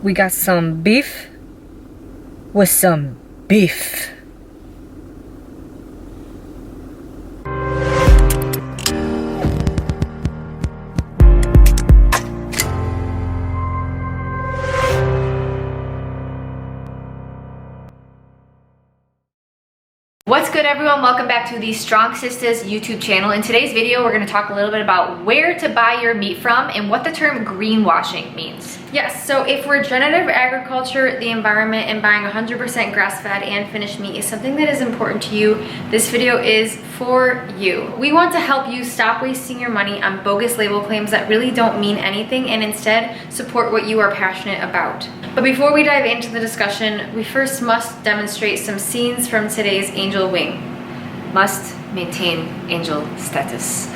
We got some beef with some beef. What's good, everyone? Welcome back to the Strong.Sistas YouTube channel. In today's video, we're going to talk a little bit about where to buy your meat from and what the term greenwashing means. Yes, so if regenerative agriculture, the environment, and buying 100% grass-fed and finished meat is something that is important to you, this video is for you. We want to help you stop wasting your money on bogus label claims that really don't mean anything and instead support what you are passionate about. But before we dive into the discussion, we first must demonstrate some scenes from today's angel wing. Must maintain angel status.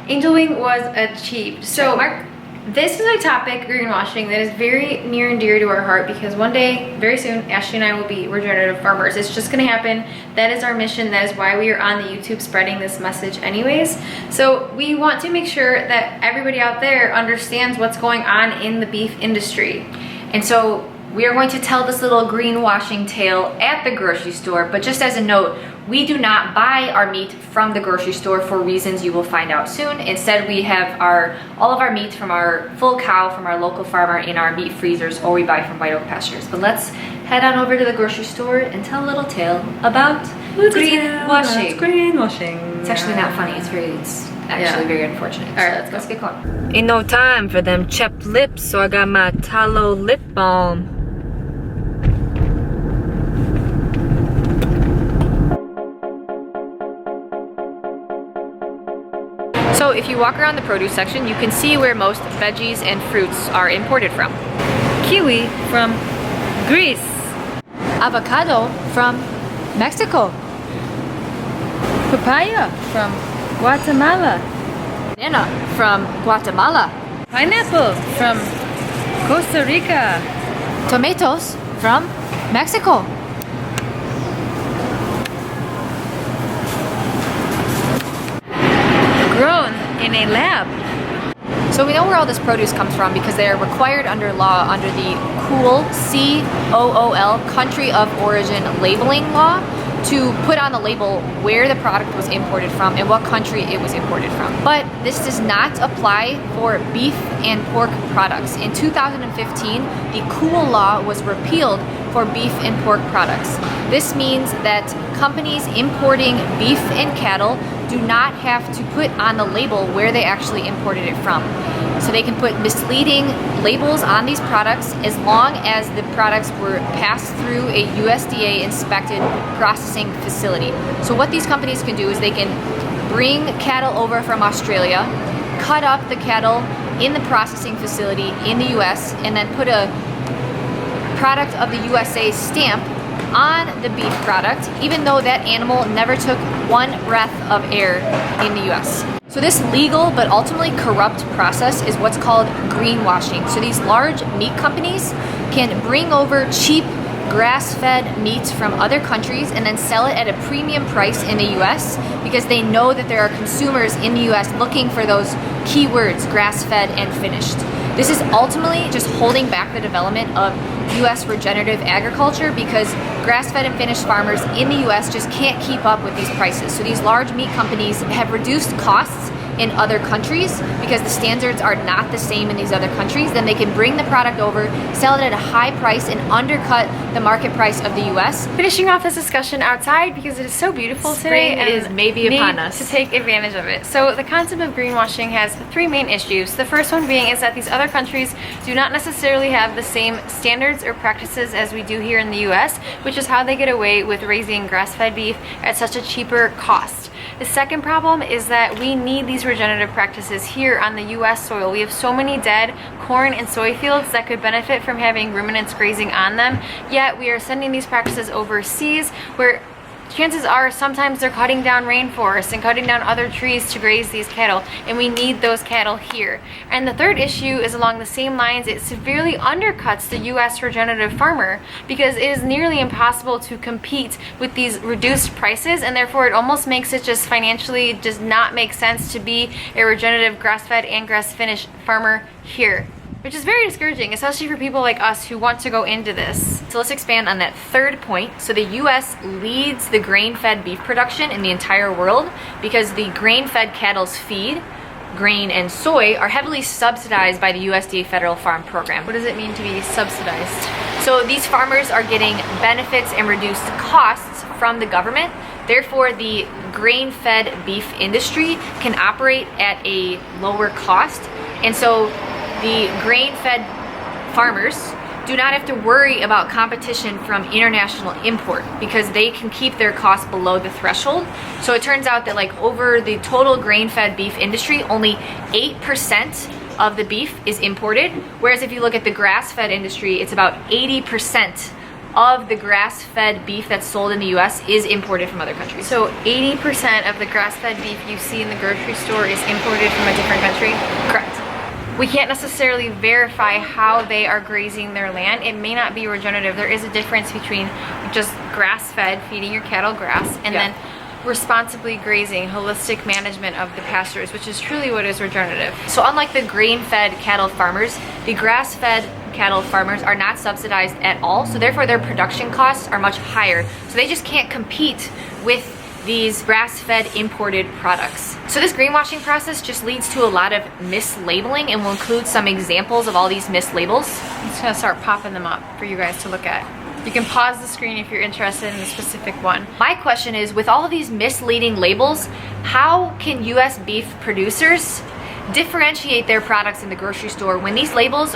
Angel wing was achieved. So this is a topic, greenwashing, that is very near and dear to our heart because one day, very soon, Ashley and I will be regenerative farmers. It's just gonna happen. That is our mission. That is why we are on the YouTube spreading this message anyways. So we want to make sure that everybody out there understands what's going on in the beef industry. And so we are going to tell this little greenwashing tale at the grocery store, but just as a note, we do not buy our meat from the grocery store for reasons you will find out soon. Instead, we have all of our meat from our full cow from our local farmer in our meat freezers, or we buy from White Oak Pastures. But let's head on over to the grocery store and tell a little tale about greenwashing. Greenwashing. It's actually not funny. It's actually very unfortunate. All right, let's get going. Ain't no time for them chapped lips, so I got my tallow lip balm. So if you walk around the produce section, you can see where most veggies and fruits are imported from. Kiwi from Greece. Avocado from Mexico. Papaya from Guatemala. Banana from Guatemala. Pineapple from Costa Rica. Tomatoes from Mexico. Grown in a lab. So we know where all this produce comes from because they are required under law under the COOL, C-O-O-L, Country of Origin Labeling Law, to put on the label where the product was imported from and what country it was imported from. But this does not apply for beef and pork products. In 2015, the COOL law was repealed for beef and pork products. This means that companies importing beef and cattle do not have to put on the label where they actually imported it from. So they can put misleading labels on these products as long as the products were passed through a USDA inspected processing facility. So what these companies can do is they can bring cattle over from Australia, cut up the cattle in the processing facility in the US, and then put a product of the USA stamp on the beef product, even though that animal never took one breath of air in the US. So this legal but ultimately corrupt process is what's called greenwashing. So these large meat companies can bring over cheap grass-fed meat from other countries and then sell it at a premium price in the US because they know that there are consumers in the US looking for those keywords, grass-fed and finished. This is ultimately just holding back the development of US regenerative agriculture, because grass-fed and finished farmers in the US just can't keep up with these prices. So these large meat companies have reduced costs in other countries because the standards are not the same in these other countries. Then they can bring the product over, sell it at a high price, and undercut the market price of the US. Finishing off this discussion outside because it is so beautiful today. Spring is maybe upon us. To take advantage of it. So the concept of greenwashing has three main issues. The first one being is that these other countries do not necessarily have the same standards or practices as we do here in the US, which is how they get away with raising grass-fed beef at such a cheaper cost. The second problem is that we need these regenerative practices here on the US soil. We have so many dead corn and soy fields that could benefit from having ruminants grazing on them, yet we are sending these practices overseas where chances are sometimes they're cutting down rainforests and cutting down other trees to graze these cattle, and we need those cattle here. And the third issue is along the same lines. It severely undercuts the US regenerative farmer because it is nearly impossible to compete with these reduced prices, and therefore it almost makes it just financially does not make sense to be a regenerative grass-fed and grass-finished farmer here, which is very discouraging, especially for people like us who want to go into this. So let's expand on that third point. So the US leads the grain-fed beef production in the entire world because the grain-fed cattle's feed, grain, and soy are heavily subsidized by the USDA Federal Farm Program. What does it mean to be subsidized? So these farmers are getting benefits and reduced costs from the government. Therefore, the grain-fed beef industry can operate at a lower cost. And so the grain-fed farmers do not have to worry about competition from international import because they can keep their costs below the threshold. So it turns out that like over the total grain-fed beef industry, only 8% of the beef is imported. Whereas if you look at the grass-fed industry, it's about 80% of the grass-fed beef that's sold in the US is imported from other countries. So 80% of the grass-fed beef you see in the grocery store is imported from a different country? Correct. We can't necessarily verify how they are grazing their land. It may not be regenerative. There is a difference between just grass-fed, feeding your cattle grass, and then responsibly grazing, holistic management of the pastures, which is truly what is regenerative. So unlike the grain-fed cattle farmers, the grass-fed cattle farmers are not subsidized at all, so therefore their production costs are much higher. So they just can't compete with these grass-fed imported products. So this greenwashing process just leads to a lot of mislabeling, and we'll include some examples of all these mislabels. I'm just gonna start popping them up for you guys to look at. You can pause the screen if you're interested in a specific one. My question is, with all of these misleading labels, how can US beef producers differentiate their products in the grocery store when these labels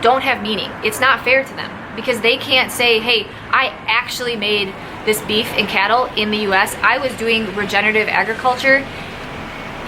don't have meaning? It's not fair to them because they can't say, hey, I actually made this beef and cattle in the US. I was doing regenerative agriculture.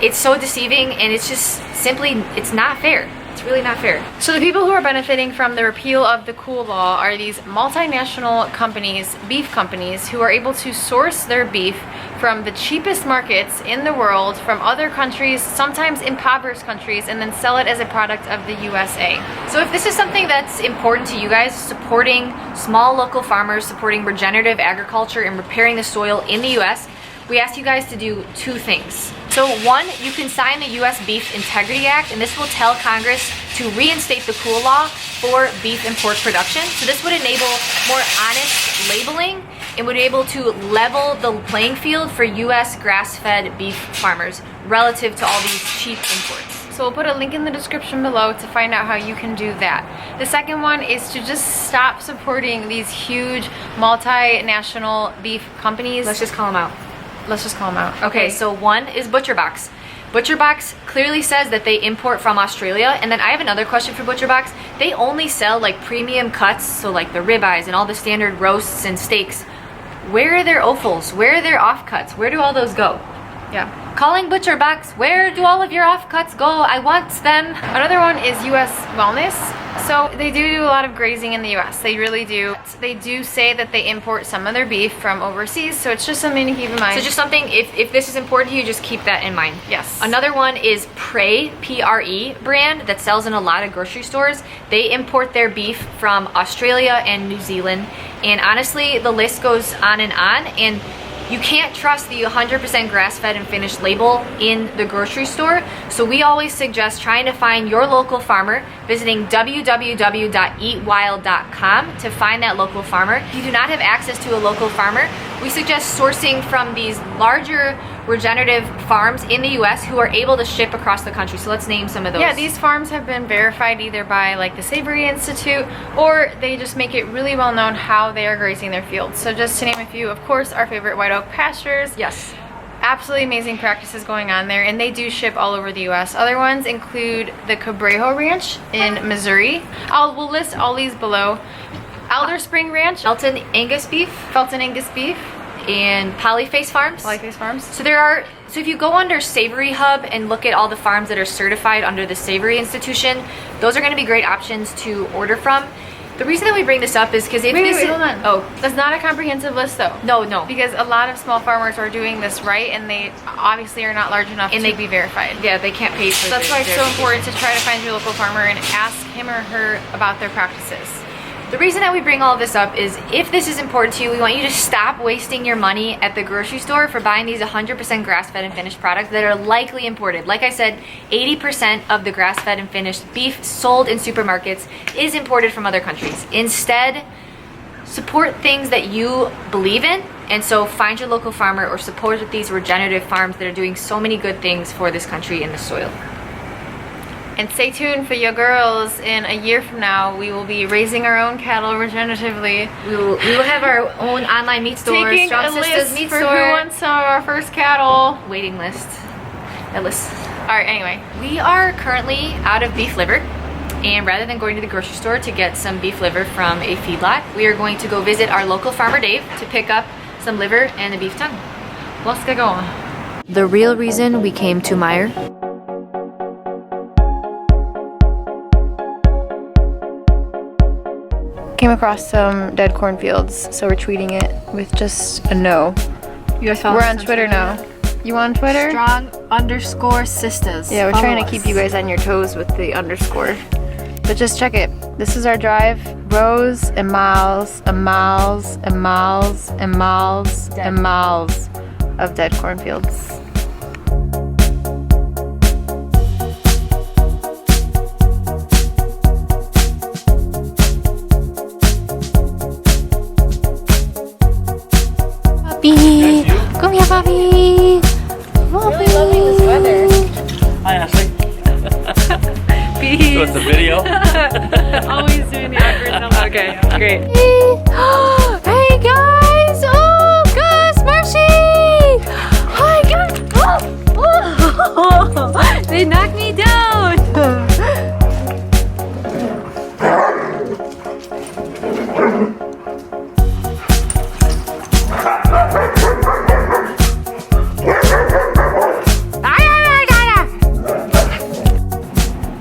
It's so deceiving, and it's just simply, it's not fair. It's really not fair. So the people who are benefiting from the repeal of the cool law are these multinational companies, beef companies, who are able to source their beef from the cheapest markets in the world, from other countries, sometimes impoverished countries, and then sell it as a product of the USA. So if this is something that's important to you guys, supporting small local farmers, supporting regenerative agriculture, and repairing the soil in the US, we ask you guys to do two things. So one, you can sign the US Beef Integrity Act, and this will tell Congress to reinstate the cool law for beef and pork production. So this would enable more honest labeling and would be able to level the playing field for US grass-fed beef farmers relative to all these cheap imports. So we'll put a link in the description below to find out how you can do that. The second one is to just stop supporting these huge multinational beef companies. Let's just call them out. Let's just call them out. Okay, so one is ButcherBox. ButcherBox clearly says that they import from Australia, and then I have another question for ButcherBox. They only sell like premium cuts, so like the ribeyes and all the standard roasts and steaks. Where are their offals? Where are their offcuts? Where do all those go? Yeah. Calling ButcherBox, where do all of your offcuts go? I want them. Another one is US Wellness. So they do a lot of grazing in the US. They really do. They do say that they import some of their beef from overseas, so it's just something to keep in mind. So just something, if this is important to you, just keep that in mind. Yes. Another one is Pre, P-R-E brand that sells in a lot of grocery stores. They import their beef from Australia and New Zealand. And honestly, the list goes on, and you can't trust the 100% grass-fed and finished label in the grocery store. So we always suggest trying to find your local farmer, visiting www.eatwild.com to find that local farmer. If you do not have access to a local farmer, we suggest sourcing from these larger regenerative farms in the US who are able to ship across the country. So let's name some of those. Yeah, these farms have been verified either by like the Savory Institute, or they just make it really well known how they are grazing their fields. So just to name a few, of course, our favorite White Oak Pastures. Yes. Absolutely amazing practices going on there, and they do ship all over the US. Other ones include the Cabrejo Ranch in Missouri. We'll list all these below. Alder Spring Ranch, Felton Angus beef, and Polyface Farms. So so if you go under Savory Hub and look at all the farms that are certified under the Savory Institution, those are going to be great options to order from. The reason that we bring this up is because if wait, hold on. Oh, that's not a comprehensive list though. No. Because a lot of small farmers are doing this right, and they obviously are not large enough to be verified. Yeah, they can't pay for So that's why it's so important to try to find your local farmer and ask him or her about their practices. The reason that we bring all of this up is if this is important to you, we want you to stop wasting your money at the grocery store for buying these 100% grass-fed and finished products that are likely imported. Like I said, 80% of the grass-fed and finished beef sold in supermarkets is imported from other countries. Instead, support things that you believe in, and so find your local farmer or support these regenerative farms that are doing so many good things for this country and the soil. And stay tuned for your girls. In a year from now, we will be raising our own cattle regeneratively. We will have our own online meat store, Taking Strong.Sistas meat for store. who wants some of our first cattle. Waiting list. That list. All right, anyway. We are currently out of beef liver, and rather than going to the grocery store to get some beef liver from a feedlot, we are going to go visit our local farmer Dave to pick up some liver and a beef tongue. Let's get going. The real reason we came to Meyer Came across some dead cornfields, so we're tweeting it with just a no. You guys follow We're us on Twitter now. You on Twitter? Strong.Sistas. Yeah, we're trying to keep you guys on your toes with the underscore. But just check it. This is our drive. Rows and miles and miles and miles and miles and miles of dead cornfields. Puppy! Come here, puppy! Puppy! Really loving this weather. Hi, Ashley. Peace. What's the video? Always doing the awkward stuff. Okay, great. Hey guys! Oh, Gus, Marcy! Hi guys! They knocked me down!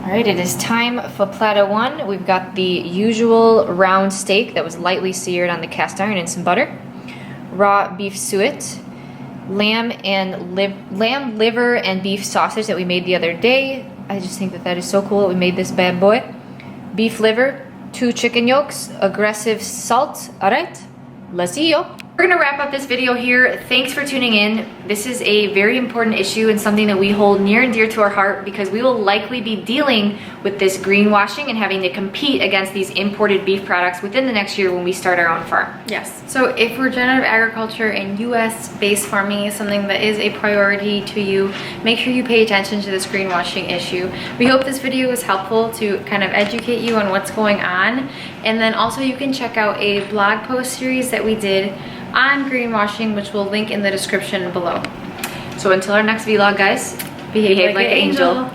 Alright, it is time for platter one. We've got the usual round steak that was lightly seared on the cast iron in some butter, raw beef suet, lamb liver and beef sausage that we made the other day. I just think that is so cool that we made this bad boy. Beef liver, 2 chicken yolks, aggressive salt. Alright, let's see yo. We're gonna wrap up this video here. Thanks for tuning in. This is a very important issue and something that we hold near and dear to our heart because we will likely be dealing with this greenwashing and having to compete against these imported beef products within the next year when we start our own farm. Yes. So if regenerative agriculture and US-based farming is something that is a priority to you, make sure you pay attention to this greenwashing issue. We hope this video was helpful to kind of educate you on what's going on. And then also you can check out a blog post series that we did on greenwashing, which we'll link in the description below. So until our next vlog, guys, behave like an angel.